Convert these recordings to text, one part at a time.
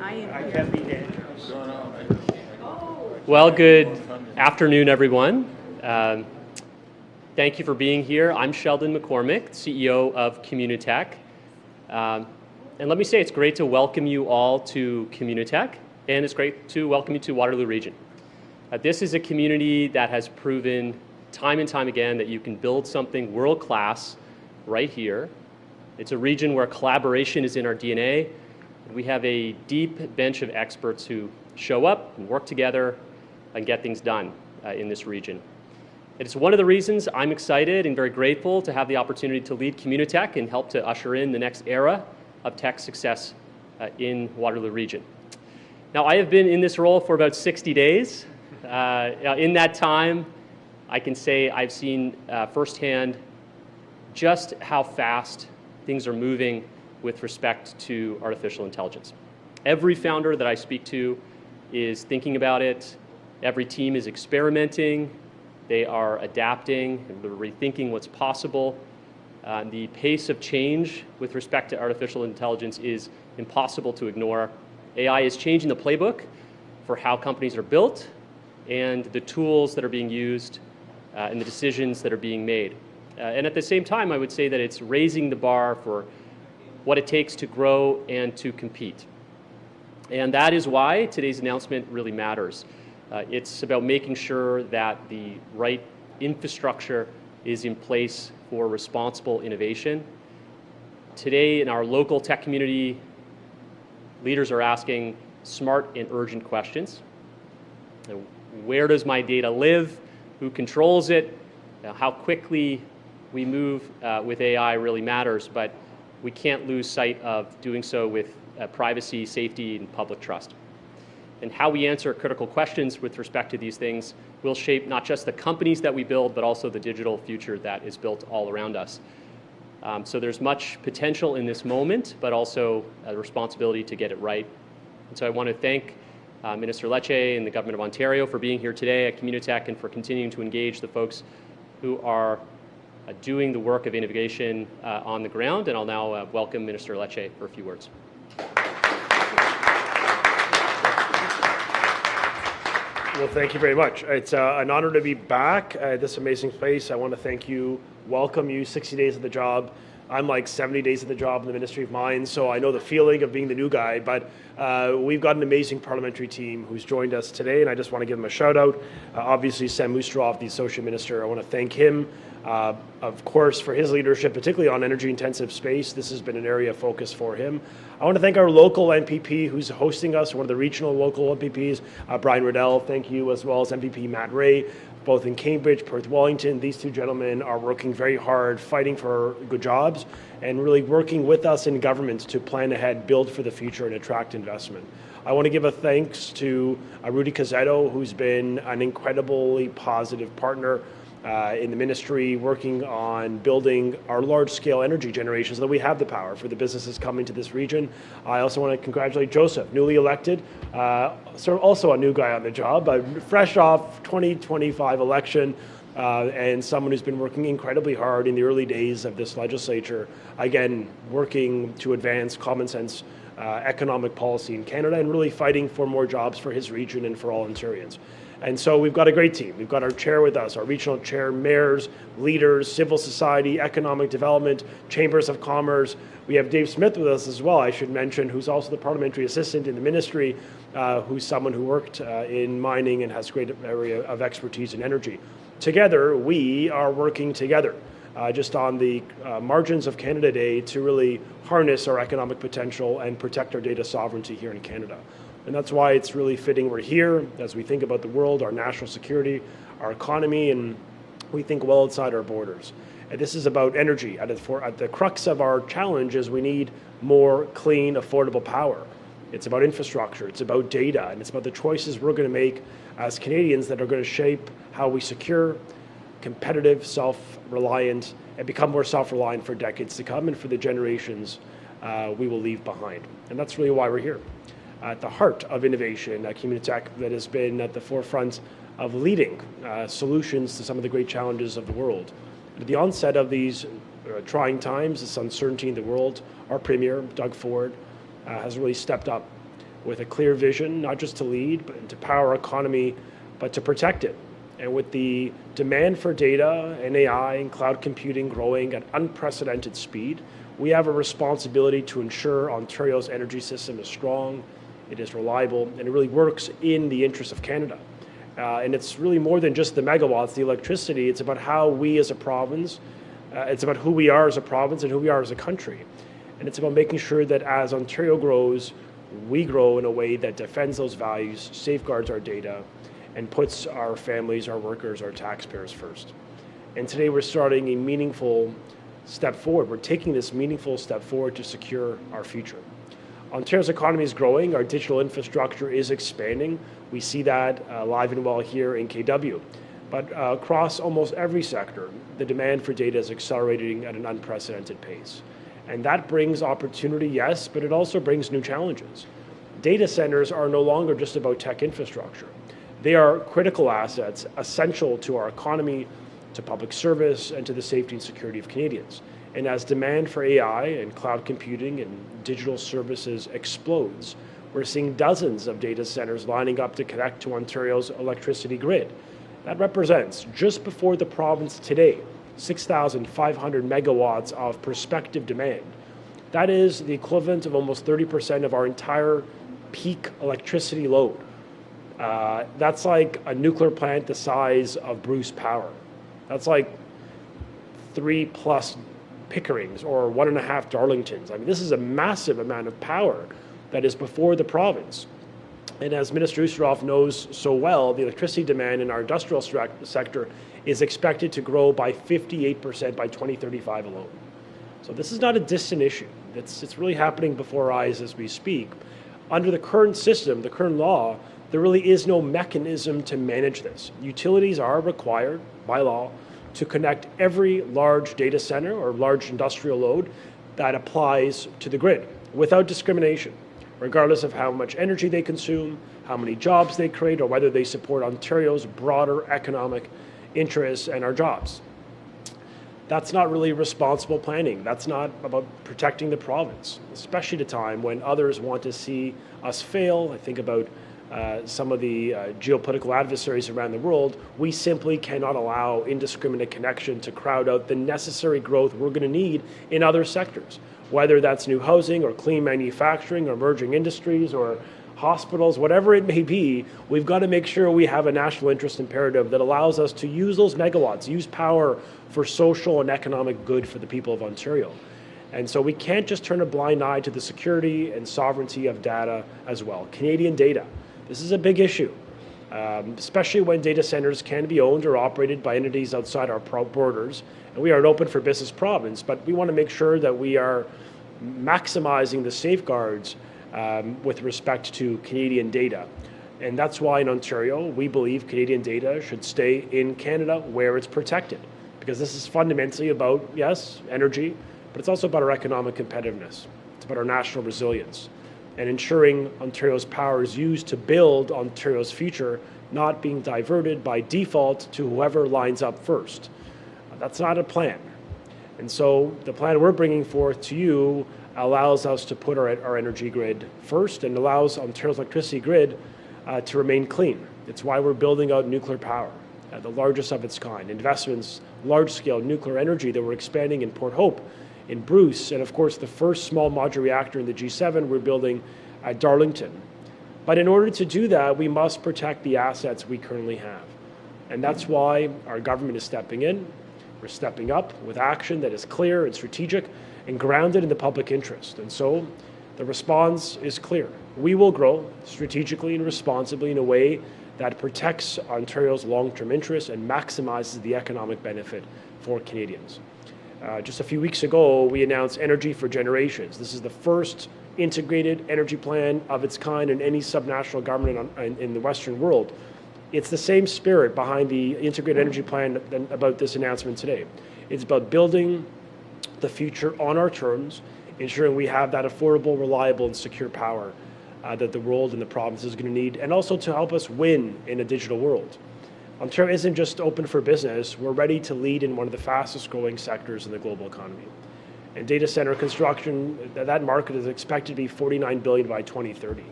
I can't be there. Well, good afternoon, everyone. Thank you for being here. I'm Sheldon McCormick, CEO of Communitech. And let me say it's great to welcome you all to Communitech, and it's great to welcome you to Waterloo Region. This is a community that has proven time and time again that you can build something world-class right here. It's a region where collaboration is in our DNA. We have a deep bench of experts who show up and work together and get things done in this region. It's one of the reasons I'm excited and very grateful to have the opportunity to lead Communitech and help to usher in the next era of tech success in Waterloo Region. Now, I have been in this role for about 60 days. In that time, I can say I've seen firsthand just how fast things are moving with respect to artificial intelligence. Every founder that I speak to is thinking about it. Every team is experimenting. They are adapting and rethinking what's possible. The pace of change with respect to artificial intelligence is impossible to ignore. AI is changing the playbook for how companies are built and the tools that are being used and the decisions that are being made. And at the same time, I would say that it's raising the bar for what it takes to grow and to compete. And that is why today's announcement really matters. It's about making sure that the right infrastructure is in place for responsible innovation. Today, in our local tech community, leaders are asking smart and urgent questions. Where does my data live? Who controls it? How quickly we move with AI really matters, but we can't lose sight of doing so with privacy, safety, and public trust. And how we answer critical questions with respect to these things will shape not just the companies that we build, but also the digital future that is built all around us. So there's much potential in this moment, but also a responsibility to get it right. And so I want to thank Minister Lecce and the Government of Ontario for being here today at Communitech and for continuing to engage the folks who are doing the work of innovation on the ground. And I'll now welcome Minister Lecce for a few words. Well, thank you very much. It's an honor to be back at this amazing place. I want to thank you, welcome you, 60 days of the job. I'm like 70 days of the job in the Ministry of Mines, so I know the feeling of being the new guy, but we've got an amazing parliamentary team who's joined us today, and I just want to give them a shout out. Obviously, Sam Oosterhoff, the Associate Minister, I want to thank him, of course, for his leadership, particularly on energy-intensive space. This has been an area of focus for him. I want to thank our local MPP who's hosting us, one of the regional local MPPs, Brian Riddell, thank you, as well as MPP Matt Ray, both in Cambridge, Perth, Wellington. These two gentlemen are working very hard, fighting for good jobs, and really working with us in government to plan ahead, build for the future, and attract investment. I want to give a thanks to Rudy Cazzetto, who's been an incredibly positive partner in the ministry, working on building our large-scale energy generation so that we have the power for the businesses coming to this region. I also want to congratulate Joseph, newly elected, also a new guy on the job, fresh off 2025 election, and someone who's been working incredibly hard in the early days of this legislature, again, working to advance common sense economic policy in Canada and really fighting for more jobs for his region and for all Ontarians. And so we've got a great team. We've got our chair with us, our regional chair, mayors, leaders, civil society, economic development, chambers of commerce. We have Dave Smith with us as well, I should mention, who's also the parliamentary assistant in the ministry, who's someone who worked in mining and has a great area of expertise in energy. Together, we are working together just on the margins of Canada Day to really harness our economic potential and protect our data sovereignty here in Canada. And that's why it's really fitting we're here as we think about the world, our national security, our economy, and we think well outside our borders. And this is about energy. At the crux of our challenge is we need more clean, affordable power. It's about infrastructure, it's about data, and it's about the choices we're going to make as Canadians that are going to shape how we secure, competitive, self-reliant, and become more self-reliant for decades to come and for the generations we will leave behind. And that's really why we're here. At the heart of innovation at Communitech that has been at the forefront of leading solutions to some of the great challenges of the world. At the onset of these trying times, this uncertainty in the world, our Premier, Doug Ford, has really stepped up with a clear vision, not just to lead, but to power our economy, but to protect it. And with the demand for data and AI and cloud computing growing at unprecedented speed, we have a responsibility to ensure Ontario's energy system is strong, it is reliable, and it really works in the interest of Canada. And it's really more than just the megawatts, the electricity. It's about how we as a province, it's about who we are as a province and who we are as a country. And it's about making sure that as Ontario grows, we grow in a way that defends those values, safeguards our data, and puts our families, our workers, our taxpayers first. And today we're starting a meaningful step forward. We're taking this meaningful step forward to secure our future. Ontario's economy is growing, our digital infrastructure is expanding. We see that live and well here in KW. But across almost every sector, the demand for data is accelerating at an unprecedented pace. And that brings opportunity, yes, but it also brings new challenges. Data centers are no longer just about tech infrastructure. They are critical assets, essential to our economy, to public service, and to the safety and security of Canadians. And as demand for AI and cloud computing and digital services explodes, we're seeing dozens of data centers lining up to connect to Ontario's electricity grid. That represents, just before the province today, 6,500 megawatts of prospective demand. That is the equivalent of almost 30% of our entire peak electricity load. That's like a nuclear plant the size of Bruce Power. That's like 3+ Pickerings or 1.5 Darlingtons. I mean, this is a massive amount of power that is before the province. And as Minister Oosterhoff knows so well, the electricity demand in our industrial sector is expected to grow by 58% by 2035 alone. So this is not a distant issue. It's really happening before our eyes as we speak. Under the current system, the current law, there really is no mechanism to manage this. Utilities are required by law to connect every large data center or large industrial load that applies to the grid without discrimination, regardless of how much energy they consume, how many jobs they create, or whether they support Ontario's broader economic interests and our jobs. That's not really responsible planning. That's not about protecting the province, especially at a time when others want to see us fail. I think about some of the geopolitical adversaries around the world. We simply cannot allow indiscriminate connection to crowd out the necessary growth we're going to need in other sectors, whether that's new housing or clean manufacturing or emerging industries or hospitals, whatever it may be. We've got to make sure we have a national interest imperative that allows us to use those megawatts, use power for social and economic good for the people of Ontario. And so we can't just turn a blind eye to the security and sovereignty of data as well. Canadian data. This is a big issue, especially when data centers can be owned or operated by entities outside our borders. And we are an open for business province, but we want to make sure that we are maximizing the safeguards with respect to Canadian data. And that's why in Ontario, we believe Canadian data should stay in Canada where it's protected. Because this is fundamentally about, yes, energy, but it's also about our economic competitiveness. It's about our national resilience and ensuring Ontario's power is used to build Ontario's future, not being diverted by default to whoever lines up first. That's not a plan. And so the plan we're bringing forth to you allows us to put our energy grid first and allows Ontario's electricity grid to remain clean. It's why we're building out nuclear power, the largest of its kind. Investments, large-scale nuclear energy that we're expanding in Port Hope, in Bruce, and of course the first small modular reactor in the G7 we're building at Darlington. But in order to do that, we must protect the assets we currently have. And that's why our government is stepping in. We're stepping up with action that is clear and strategic and grounded in the public interest. And so the response is clear. We will grow strategically and responsibly in a way that protects Ontario's long-term interests and maximizes the economic benefit for Canadians. Just a few weeks ago, we announced Energy for Generations. This is the first integrated energy plan of its kind in any subnational government in the Western world. It's the same spirit behind the integrated energy plan about this announcement today. It's about building the future on our terms, ensuring we have that affordable, reliable, and secure power that the world and the province is going to need, and also to help us win in a digital world. Ontario isn't just open for business. We're ready to lead in one of the fastest growing sectors in the global economy. And data center construction, that market is expected to be $49 billion by 2030.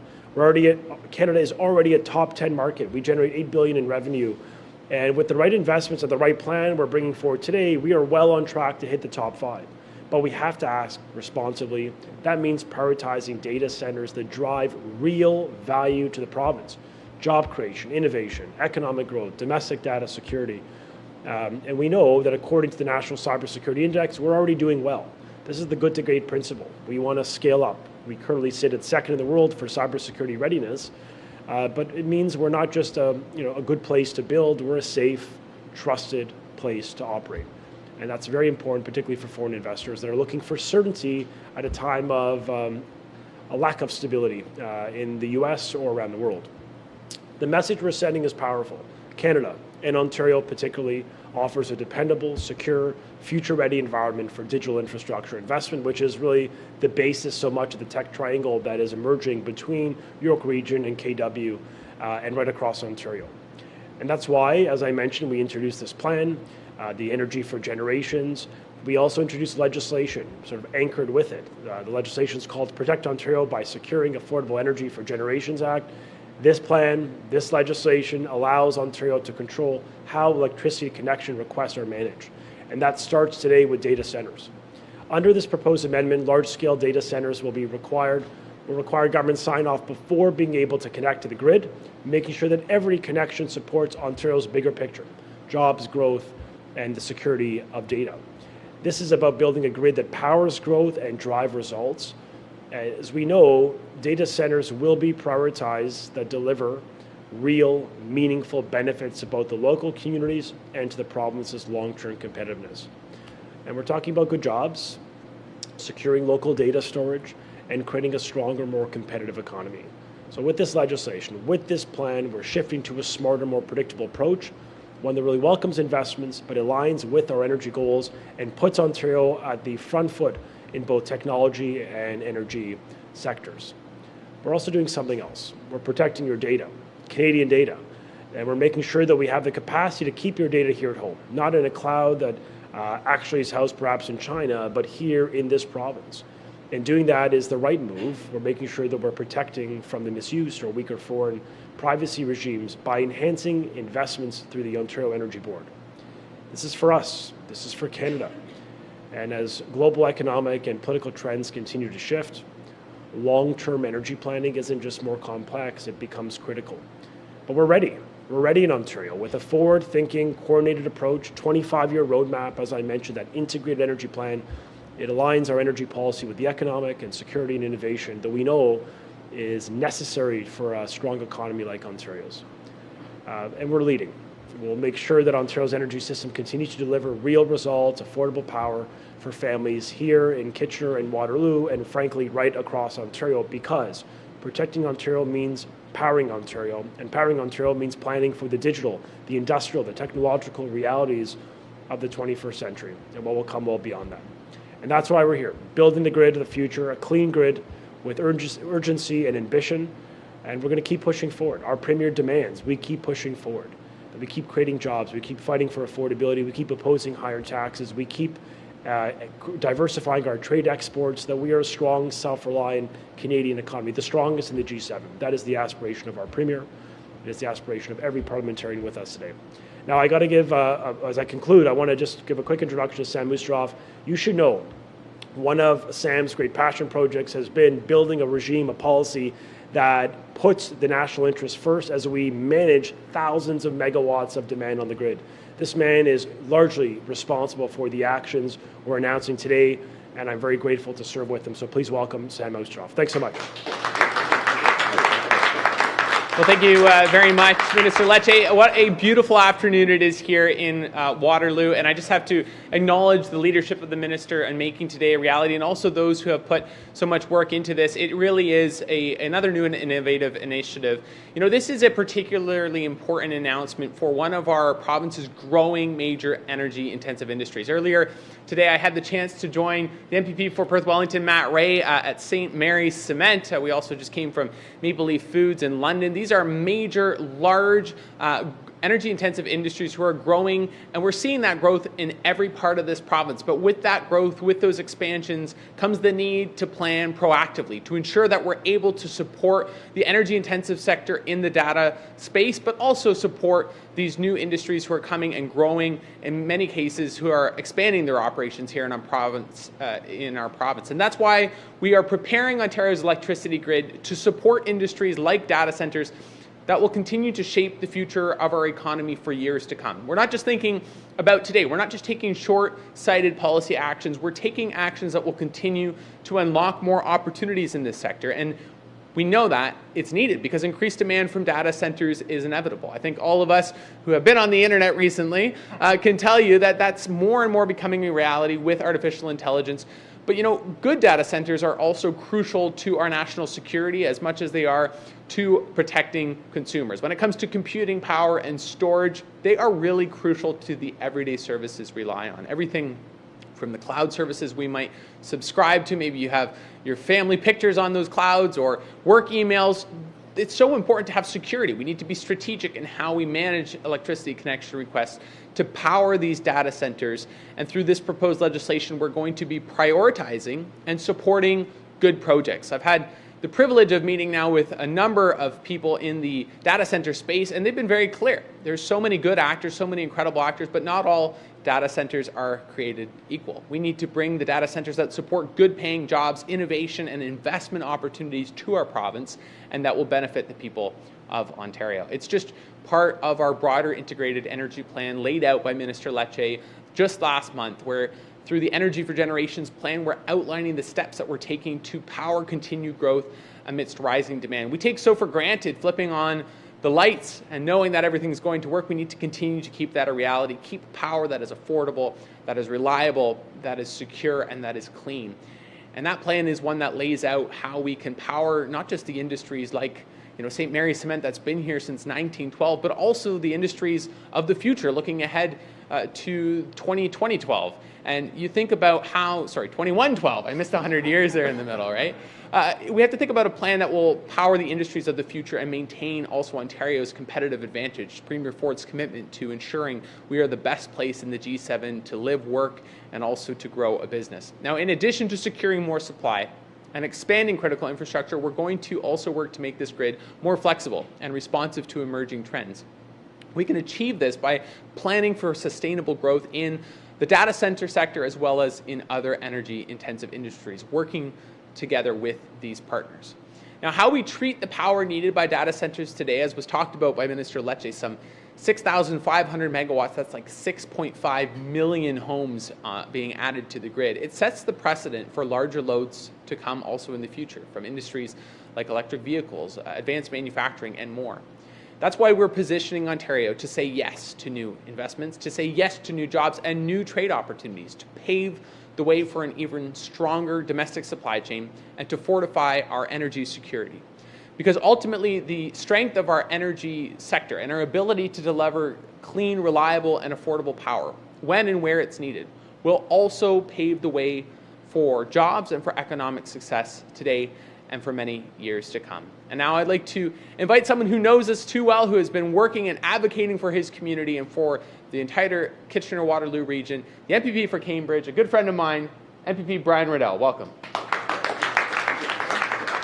Canada is already a top 10 market. We generate $8 billion in revenue. And with the right investments and the right plan we're bringing forward today, we are well on track to hit the top 5. But we have to ask responsibly. That means prioritizing data centers that drive real value to the province. Job creation, innovation, economic growth, domestic data security. And we know that according to the National Cybersecurity Index, we're already doing well. This is the good to great principle. We want to scale up. We currently sit at second in the world for cybersecurity readiness, but it means we're not just a good place to build, we're a safe, trusted place to operate. And that's very important, particularly for foreign investors that are looking for certainty at a time of a lack of stability in the US or around the world. The message we're sending is powerful. Canada, and Ontario particularly, offers a dependable, secure, future-ready environment for digital infrastructure investment, which is really the basis so much of the tech triangle that is emerging between York Region and KW and right across Ontario. And that's why, as I mentioned, we introduced this plan, the Energy for Generations. We also introduced legislation sort of anchored with it. The legislation is called Protect Ontario by Securing Affordable Energy for Generations Act. This plan, this legislation allows Ontario to control how electricity connection requests are managed. And that starts today with data centers. Under this proposed amendment, large-scale data centers will require government sign-off before being able to connect to the grid, making sure that every connection supports Ontario's bigger picture, jobs, growth, and the security of data. This is about building a grid that powers growth and drive results. As we know, data centers will be prioritized that deliver real, meaningful benefits to both the local communities and to the province's long-term competitiveness. And we're talking about good jobs, securing local data storage, and creating a stronger, more competitive economy. So with this legislation, with this plan, we're shifting to a smarter, more predictable approach, one that really welcomes investments, but aligns with our energy goals and puts Ontario at the front foot in both technology and energy sectors. We're also doing something else. We're protecting your data, Canadian data, and we're making sure that we have the capacity to keep your data here at home, not in a cloud that actually is housed perhaps in China, but here in this province. And doing that is the right move. We're making sure that we're protecting from the misuse or weaker foreign privacy regimes by enhancing investments through the Ontario Energy Board. This is for us. This is for Canada. And as global economic and political trends continue to shift, long-term energy planning isn't just more complex, it becomes critical. But we're ready. We're ready in Ontario with a forward-thinking, coordinated approach, 25-year roadmap, as I mentioned, that integrated energy plan. It aligns our energy policy with the economic and security and innovation that we know is necessary for a strong economy like Ontario's. And we're leading. We'll make sure that Ontario's energy system continues to deliver real results, affordable power for families here in Kitchener and Waterloo, and frankly, right across Ontario, because protecting Ontario means powering Ontario, and powering Ontario means planning for the digital, the industrial, the technological realities of the 21st century, and what will come well beyond that. And that's why we're here, building the grid of the future, a clean grid with urgency and ambition, and we're going to keep pushing forward. Our premier demands, we keep pushing forward. We keep creating jobs, we keep fighting for affordability, we keep opposing higher taxes, we keep diversifying our trade exports, that we are a strong, self-reliant Canadian economy, the strongest in the G7. That is the aspiration of our Premier. It is the aspiration of every parliamentarian with us today. Now, I got to give, as I conclude, I want to just give a quick introduction to Sam Oosterhoff. You should know, one of Sam's great passion projects has been building a regime, a policy that puts the national interest first as we manage thousands of megawatts of demand on the grid. This man is largely responsible for the actions we're announcing today, and I'm very grateful to serve with him. So please welcome Sam Oosterhoff. Thanks so much. Well, thank you very much, Minister Lecce. What a beautiful afternoon it is here in Waterloo, and I just have to acknowledge the leadership of the Minister in making today a reality, and also those who have put so much work into this. It really is another new and innovative initiative. You know, this is a particularly important announcement for one of our province's growing major energy-intensive industries. Earlier today, I had the chance to join the MPP for Perth Wellington, Matt Ray, at St. Mary's Cement. We also just came from Maple Leaf Foods in London. These are major, large energy-intensive industries who are growing, and we're seeing that growth in every part of this province. But with that growth, with those expansions, comes the need to plan proactively to ensure that we're able to support the energy-intensive sector in the data space, but also support these new industries who are coming and growing, in many cases, who are expanding their operations here in our province. And that's why we are preparing Ontario's electricity grid to support industries like data centers that will continue to shape the future of our economy for years to come. We're not just thinking about today. We're not just taking short-sighted policy actions. We're taking actions that will continue to unlock more opportunities in this sector. And we know that it's needed because increased demand from data centers is inevitable. I think all of us who have been on the internet recently can tell you that that's more and more becoming a reality with artificial intelligence. But good data centers are also crucial to our national security as much as they are to protecting consumers. When it comes to computing power and storage, they are really crucial to the everyday services we rely on. Everything from the cloud services we might subscribe to, maybe you have your family pictures on those clouds or work emails. It's so important to have security. We need to be strategic in how we manage electricity connection requests to power these data centers. And through this proposed legislation, we're going to be prioritizing and supporting good projects. I've had the privilege of meeting now with a number of people in the data center space, and they've been very clear. There's so many good actors, so many incredible actors, but not all data centers are created equal. We need to bring the data centers that support good paying jobs, innovation, and investment opportunities to our province, and that will benefit the people of Ontario. It's just part of our broader integrated energy plan laid out by Minister Lecce just last month, where through the Energy for Generations plan, we're outlining the steps that we're taking to power continued growth amidst rising demand. We take so for granted flipping on the lights and knowing that everything's going to work. We need to continue to keep that a reality, keep power that is affordable, that is reliable, that is secure, and that is clean. And that plan is one that lays out how we can power not just the industries like St. Mary's Cement that's been here since 1912, but also the industries of the future, looking ahead to 2012. And you think about 2112. I missed 100 years there in the middle, right? We have to think about a plan that will power the industries of the future and maintain also Ontario's competitive advantage. Premier Ford's commitment to ensuring we are the best place in the G7 to live, work, and also to grow a business. Now, in addition to securing more supply and expanding critical infrastructure, we're going to also work to make this grid more flexible and responsive to emerging trends. We can achieve this by planning for sustainable growth in the data center sector as well as in other energy-intensive industries, working together with these partners. Now, how we treat the power needed by data centers today, as was talked about by Minister Lecce, some 6,500 megawatts, that's like 6.5 million homes being added to the grid. It sets the precedent for larger loads to come also in the future from industries like electric vehicles, advanced manufacturing, and more. That's why we're positioning Ontario to say yes to new investments, to say yes to new jobs and new trade opportunities, to pave the way for an even stronger domestic supply chain and to fortify our energy security. Because ultimately, the strength of our energy sector and our ability to deliver clean, reliable, and affordable power when and where it's needed will also pave the way for jobs and for economic success today and for many years to come. And now I'd like to invite someone who knows us too well, who has been working and advocating for his community and for the entire Kitchener-Waterloo region, the MPP for Cambridge, a good friend of mine, MPP Brian Riddell. Welcome.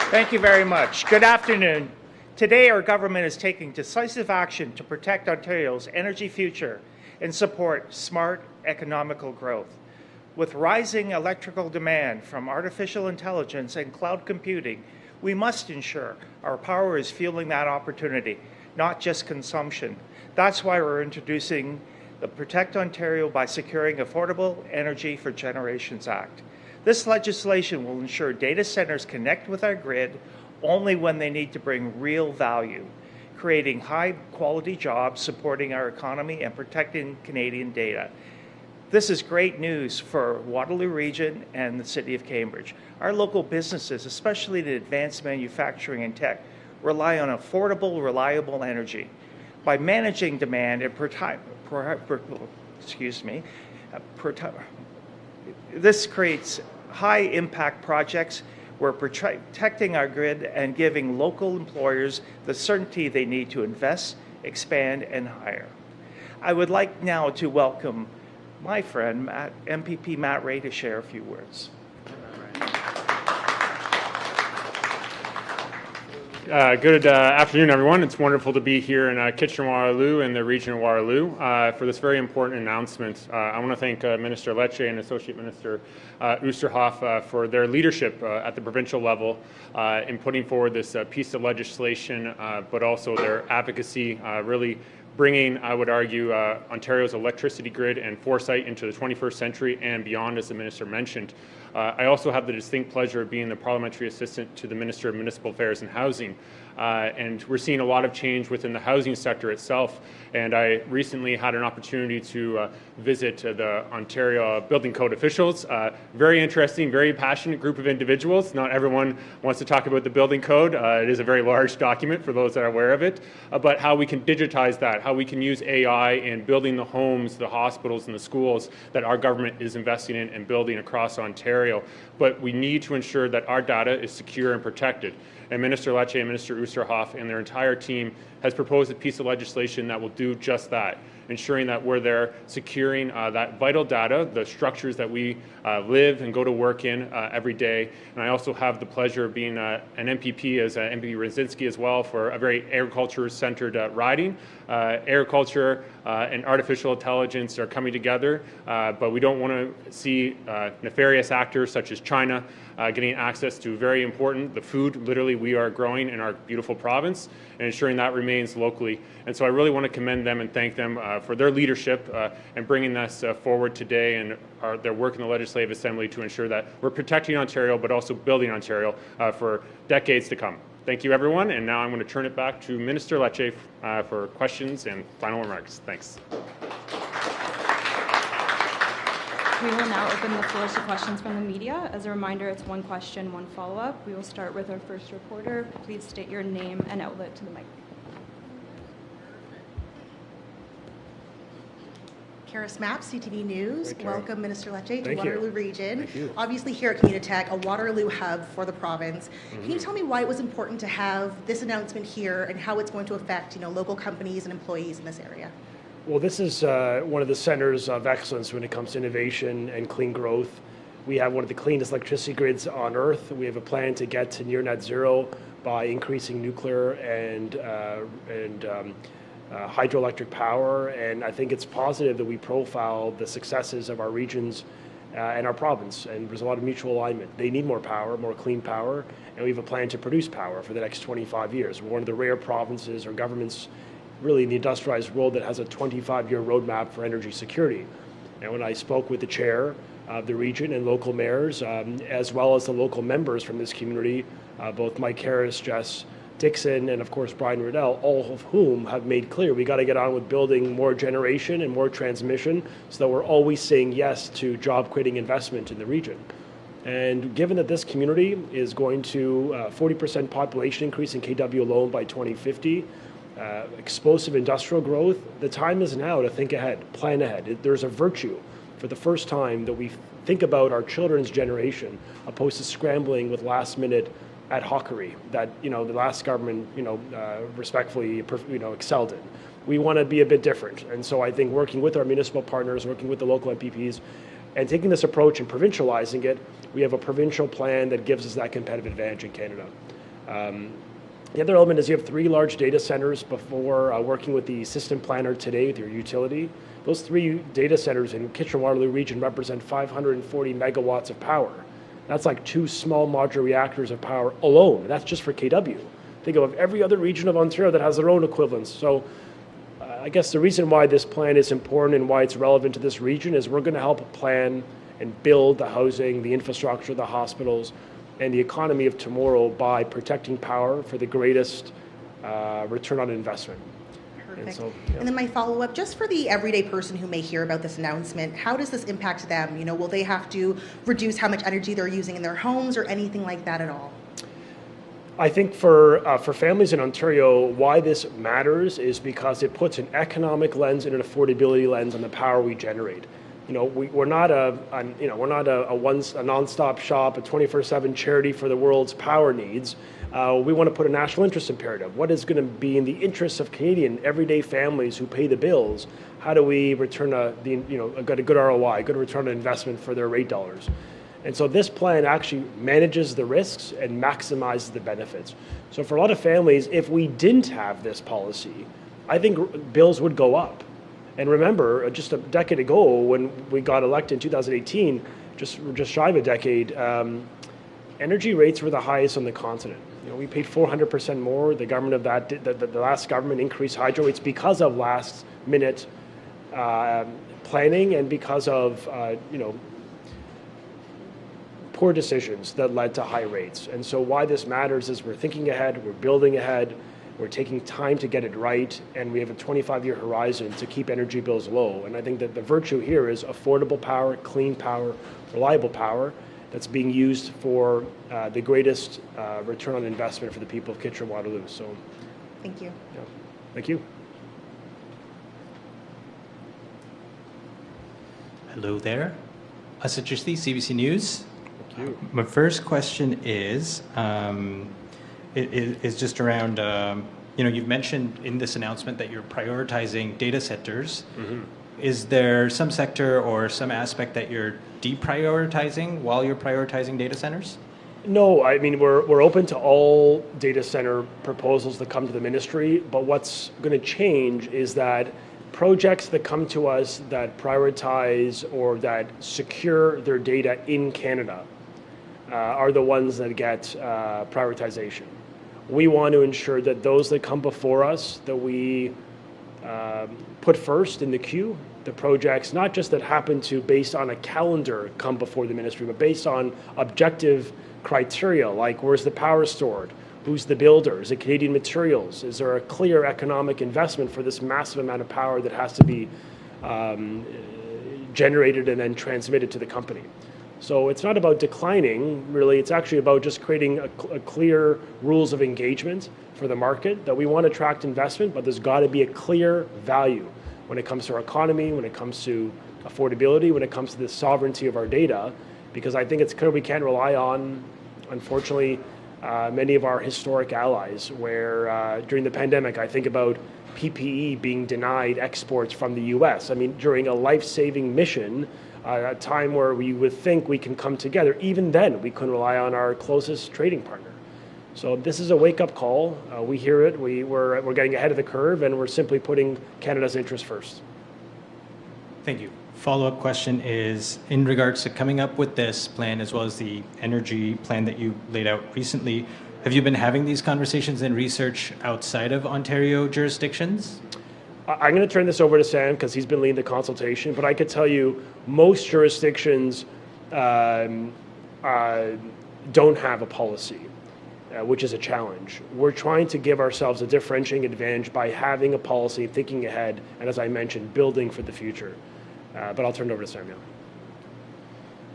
Thank you very much. Good afternoon. Today, our government is taking decisive action to protect Ontario's energy future and support smart economical growth. With rising electrical demand from artificial intelligence and cloud computing, we must ensure our power is fueling that opportunity, not just consumption. That's why we're introducing the Protect Ontario by Securing Affordable Energy for Generations Act. This legislation will ensure data centers connect with our grid only when they need to bring real value, creating high-quality jobs, supporting our economy, and protecting Canadian data. This is great news for Waterloo Region and the City of Cambridge. Our local businesses, especially in advanced manufacturing and tech, rely on affordable, reliable energy. By managing demand and this creates high-impact projects. We're protecting our grid and giving local employers the certainty they need to invest expand, and hire. I would like now to welcome my friend, MPP Matt Ray, to share a few words. Good afternoon, everyone. It's wonderful to be here in Kitchener-Waterloo and the region of Waterloo for this very important announcement. I want to thank Minister Lecce and Associate Minister Oosterhoff for their leadership at the provincial level in putting forward this piece of legislation, but also their advocacy really bringing, I would argue, Ontario's electricity grid and foresight into the 21st century and beyond, as the Minister mentioned. I also have the distinct pleasure of being the Parliamentary Assistant to the Minister of Municipal Affairs and Housing. And we're seeing a lot of change within the housing sector itself. And I recently had an opportunity to visit the Ontario Building Code officials. Very interesting, very passionate group of individuals. Not everyone wants to talk about the building code. It is a very large document for those that are aware of it. But how we can digitize that, how we can use AI in building the homes, the hospitals, and the schools that our government is investing in and building across Ontario. But we need to ensure that our data is secure and protected. And Minister Lecce and Minister Oosterhoff and their entire team has proposed a piece of legislation that will do just that, ensuring that we're there securing that vital data, the structures that we live and go to work in every day. And I also have the pleasure of being an MPP as MPP Rydzinski as well for a very agriculture-centered riding. Agriculture and artificial intelligence are coming together, but we don't want to see nefarious actors such as China getting access to very important, the food literally we are growing in our beautiful province, and ensuring that remains locally. And so I really want to commend them and thank them for their leadership and bringing this forward today and their work in the Legislative Assembly to ensure that we're protecting Ontario but also building Ontario for decades to come. Thank you, everyone, and now I'm going to turn it back to Minister Lecce for questions and final remarks. Thanks. We will now open the floor to questions from the media. As a reminder, it's one question, one follow-up. We will start with our first reporter. Please state your name and outlet to the mic. Karis Mapp, CTV News. Hey, Welcome, Minister Lecce, to Thank Waterloo you. Region. Thank you. Obviously, here at Communitech, a Waterloo hub for the province. Can you tell me why it was important to have this announcement here and how it's going to affect, local companies and employees in this area? Well, this is one of the centers of excellence when it comes to innovation and clean growth. We have one of the cleanest electricity grids on Earth. We have a plan to get to near net zero by increasing nuclear and hydroelectric power. And I think it's positive that we profile the successes of our regions and our province. And there's a lot of mutual alignment. They need more power, more clean power, and we have a plan to produce power for the next 25 years. We're one of the rare provinces or governments really in the industrialized world that has a 25-year roadmap for energy security. And when I spoke with the chair of the region and local mayors, as well as the local members from this community, both Mike Harris, Jess Dixon, and of course Brian Riddell, all of whom have made clear we got to get on with building more generation and more transmission so that we're always saying yes to job-creating investment in the region. And given that this community is going to 40% population increase in KW alone by 2050, explosive industrial growth, the time is now to think ahead, plan ahead. There's a virtue for the first time that we think about our children's generation opposed to scrambling with last minute ad hocery that the last government respectfully excelled in. We want to be a bit different, and so I think working with our municipal partners, working with the local MPPs, and taking this approach and provincializing it, we have a provincial plan that gives us that competitive advantage in Canada. The other element is you have 3 large data centers before working with the system planner today with your utility. Those 3 data centers in Kitchener-Waterloo region represent 540 megawatts of power. That's like 2 small modular reactors of power alone. That's just for KW. Think of every other region of Ontario that has their own equivalents. So I guess the reason why this plan is important and why it's relevant to this region is we're going to help plan and build the housing, the infrastructure, the hospitals, and the economy of tomorrow by protecting power for the greatest return on investment. Perfect. And And then my follow-up, just for the everyday person who may hear about this announcement, how does this impact them? Will they have to reduce how much energy they're using in their homes or anything like that at all? I think for families in Ontario, why this matters is because it puts an economic lens and an affordability lens on the power we generate. we're not a nonstop shop, a 24/7 charity for the world's power needs. We want to put a national interest imperative. What is going to be in the interests of Canadian everyday families who pay the bills? How do we return a good ROI, good return on investment for their rate dollars? And so this plan actually manages the risks and maximizes the benefits. So for a lot of families, if we didn't have this policy, I think bills would go up. And remember, just a decade ago, when we got elected in 2018, just shy of a decade, energy rates were the highest on the continent. We paid 400% more. The government of the last government increased hydro rates because of last-minute planning and because of poor decisions that led to high rates. And so why this matters is we're thinking ahead, we're building ahead, we're taking time to get it right, and we have a 25-year horizon to keep energy bills low. And I think that the virtue here is affordable power, clean power, reliable power that's being used for the greatest return on investment for the people of Kitchener-Waterloo. So, Thank you. Yeah. Thank you. Hello there. Asad Chishti, CBC News. Thank you. My first question is just around, you've mentioned in this announcement that you're prioritizing data centers. Mm-hmm. Is there some sector or some aspect that you're deprioritizing while you're prioritizing data centers? No, I mean, we're open to all data center proposals that come to the ministry, but what's going to change is that projects that come to us that prioritize or that secure their data in Canada are the ones that get prioritization. We want to ensure that those that come before us, that we put first in the queue, the projects, not just that happen to, based on a calendar, come before the ministry, but based on objective criteria, like where's the power stored, who's the builder, is it Canadian materials, is there a clear economic investment for this massive amount of power that has to be generated and then transmitted to the company. So it's not about declining, really, it's actually about just creating a clear rules of engagement for the market, that we want to attract investment, but there's got to be a clear value when it comes to our economy, when it comes to affordability, when it comes to the sovereignty of our data, because I think it's clear we can't rely on, unfortunately, many of our historic allies, where during the pandemic, I think about PPE being denied exports from the US. I mean, during a life-saving mission, a time where we would think we can come together, even then we couldn't rely on our closest trading partner. So this is a wake-up call. We hear it, we're getting ahead of the curve, and we're simply putting Canada's interest first. Thank you. Follow-up question is, in regards to coming up with this plan, as well as the energy plan that you laid out recently, have you been having these conversations and research outside of Ontario jurisdictions? I'm going to turn this over to Sam because he's been leading the consultation, but I could tell you most jurisdictions don't have a policy, which is a challenge. We're trying to give ourselves a differentiating advantage by having a policy, thinking ahead, and as I mentioned, building for the future. But I'll turn it over to Sam now.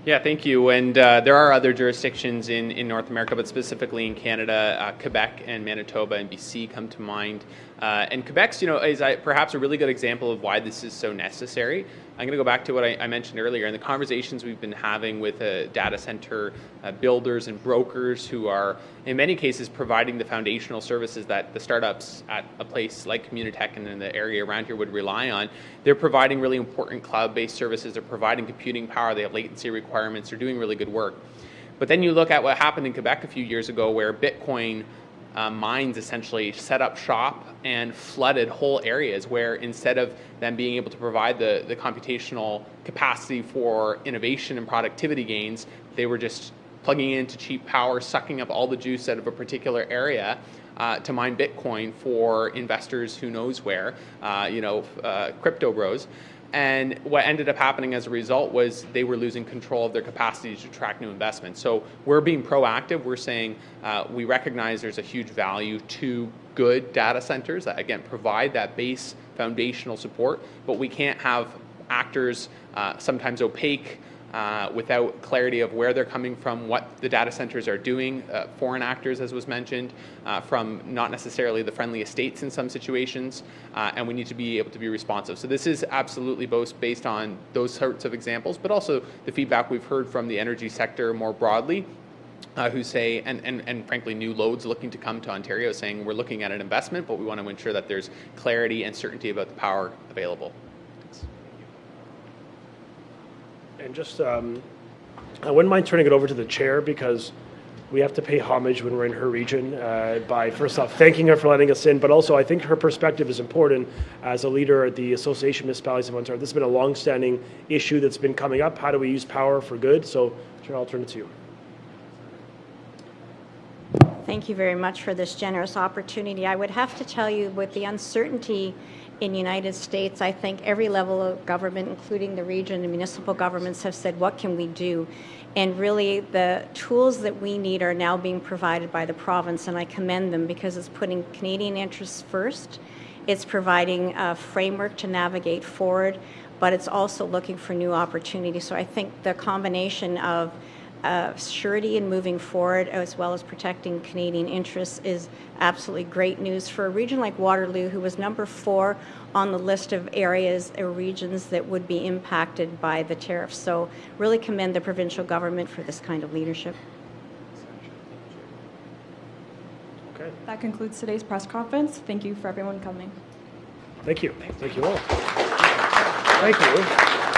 Yeah, thank you. And there are other jurisdictions in North America, but specifically in Canada, Quebec and Manitoba and BC come to mind. And Quebec's, is perhaps a really good example of why this is so necessary. I'm going to go back to what I mentioned earlier in the conversations we've been having with data center builders and brokers who are, in many cases, providing the foundational services that the startups at a place like Communitech and in the area around here would rely on. They're providing really important cloud-based services. They're providing computing power. They have latency requirements. They're doing really good work. But then you look at what happened in Quebec a few years ago, where Bitcoin mines essentially set up shop and flooded whole areas where, instead of them being able to provide the computational capacity for innovation and productivity gains, they were just plugging into cheap power, sucking up all the juice out of a particular area to mine Bitcoin for investors who knows where, crypto bros. And what ended up happening as a result was they were losing control of their capacity to attract new investment. So we're being proactive. We're saying we recognize there's a huge value to good data centers that, again, provide that base foundational support, but we can't have actors, sometimes opaque, without clarity of where they're coming from, what the data centers are doing, foreign actors, as was mentioned, from not necessarily the friendliest states in some situations, and we need to be able to be responsive. So this is absolutely both based on those sorts of examples, but also the feedback we've heard from the energy sector more broadly, who say, and frankly new loads looking to come to Ontario, saying we're looking at an investment, but we want to ensure that there's clarity and certainty about the power available. And just, I wouldn't mind turning it over to the chair, because we have to pay homage when we're in her region by, first off, thanking her for letting us in, but also I think her perspective is important as a leader at the Association of Municipalities of Ontario. This has been a long-standing issue that's been coming up. How do we use power for good? So, Chair, I'll turn it to you. Thank you very much for this generous opportunity. I would have to tell you, with the uncertainty in the United States, I think every level of government, including the region and municipal governments, have said, what can we do? And really, the tools that we need are now being provided by the province, and I commend them, because it's putting Canadian interests first. It's providing a framework to navigate forward, but it's also looking for new opportunities. So I think the combination of surety in moving forward, as well as protecting Canadian interests, is absolutely great news for a region like Waterloo, who was number 4 on the list of areas or regions that would be impacted by the tariffs. So really commend the provincial government for this kind of leadership. Okay. That concludes today's press conference. Thank you for everyone coming. Thank you. Thank you all. Thank you.